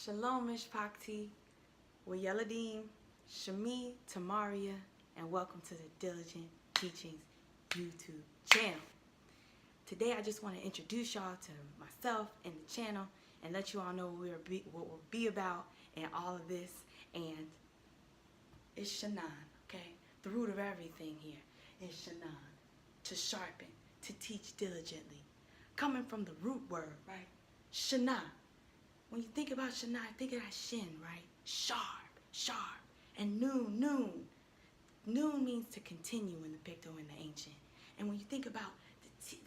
Shalom Mishpakti, Wayeladim, Shami, Tamaria, and welcome to the Diligent Teachings YouTube channel. Today I just want to introduce y'all to myself and the channel and let you all know what we'll be about and all of this. And it's Shanan, okay? The root of everything here is Shanan, to sharpen, to teach diligently. Coming from the root word, right? Shana. When you think about Shana, think of that shin, right? Sharp, sharp. And noon, noon. Noon means to continue in the Picto and the ancient. And when you think about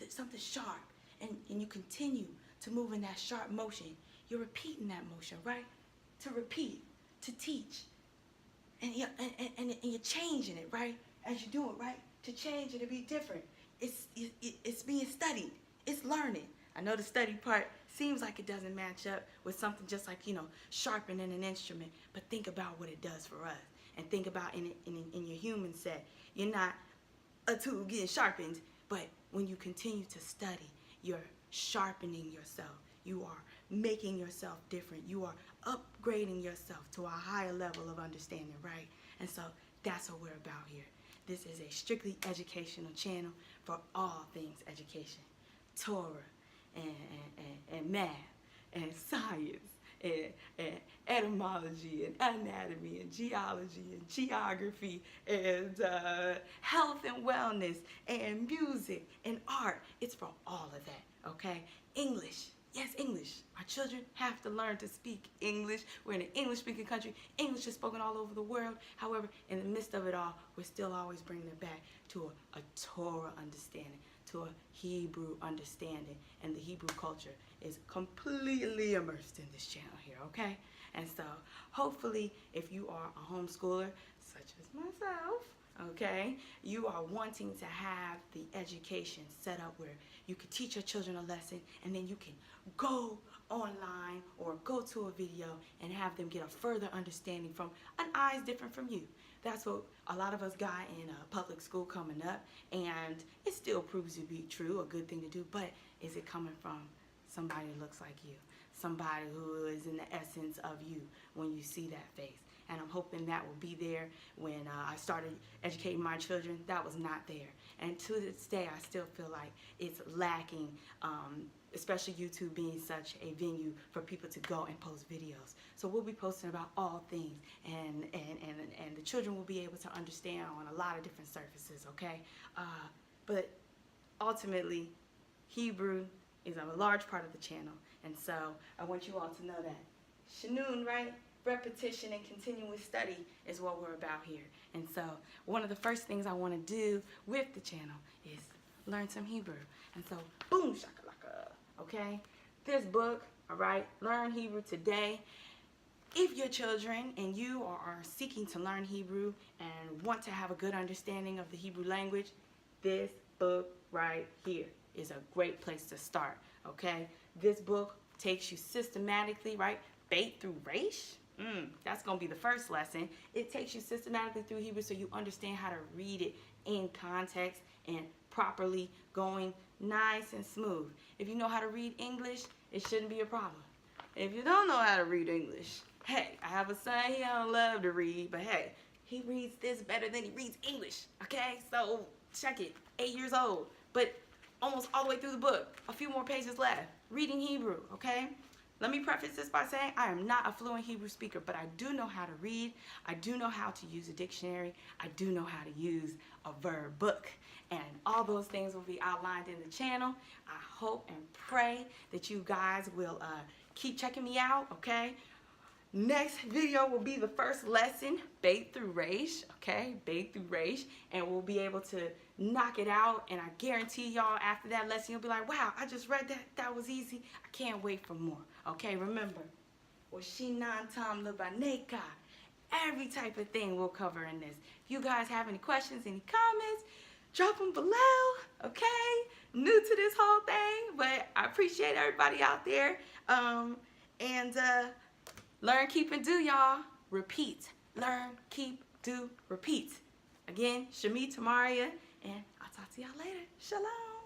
something sharp and you continue to move in that sharp motion, you're repeating that motion, right? To repeat, to teach. And you're changing it, right? As you do it, right? To change it, to be different. It's being studied. It's learning. I know the study part seems like it doesn't match up with something just like, sharpening an instrument, but think about what it does for us. And think about in your human set. You're not a tool getting sharpened, but when you continue to study, you're sharpening yourself. You are making yourself different. You are upgrading yourself to a higher level of understanding, right? And so that's what we're about here. This is a strictly educational channel for all things education. Torah and math and science and etymology and anatomy and geology and geography and health and wellness and music and art. It's for all of that, okay? English. Yes, English. Our children have to learn to speak English. We're in an English-speaking country. English is spoken all over the world. However, in the midst of it all, we're still always bringing it back to a Torah understanding, to a Hebrew understanding. And the Hebrew culture is completely immersed in this channel here, okay? And so, hopefully, if you are a homeschooler, such as myself, okay, you are wanting to have the education set up where you can teach your children a lesson and then you can go online or go to a video and have them get a further understanding from an eyes different from you. That's what a lot of us got in public school coming up, and it still proves to be true, a good thing to do, but is it coming from somebody that looks like you, somebody who is in the essence of you when you see that face? And I'm hoping that will be there when I started educating my children. That was not there. And to this day, I still feel like it's lacking, especially YouTube being such a venue for people to go and post videos. So we'll be posting about all things, and the children will be able to understand on a lot of different surfaces, okay? But ultimately, Hebrew is a large part of the channel, and so I want you all to know that. Shanun, right? Repetition and continuous study is what we're about here. And so one of the first things I want to do with the channel is learn some Hebrew. And so, boom, shakalaka, okay? This book, all right, Learn Hebrew Today. If your children and you are seeking to learn Hebrew and want to have a good understanding of the Hebrew language, this book right here is a great place to start, okay? This book takes you systematically, right? Beit through Reish. That's going to be the first lesson. It takes you systematically through Hebrew so you understand how to read it in context and properly, going nice and smooth. If you know how to read English, it shouldn't be a problem. If you don't know how to read English, hey, I have a son, he don't love to read, but hey, he reads this better than he reads English, okay? So check it, 8 years old, but almost all the way through the book, a few more pages left, reading Hebrew, okay? Let me preface this by saying I am not a fluent Hebrew speaker, but I do know how to read. I do know how to use a dictionary. I do know how to use a verb book. And all those things will be outlined in the channel. I hope and pray that you guys will keep checking me out, okay? Next video will be the first lesson, Beit through Reish, okay? Beit through Reish, and we'll be able to knock it out, and I guarantee y'all after that lesson, you'll be like, wow, I just read that, that was easy. I can't wait for more, okay? Remember, Washinan Tam Libaneka, every type of thing we'll cover in this. If you guys have any questions, any comments, drop them below, okay? New to this whole thing, but I appreciate everybody out there, learn, keep, and do, y'all. Repeat. Learn, keep, do, repeat. Again, Shami, Tamaria, and I'll talk to y'all later. Shalom.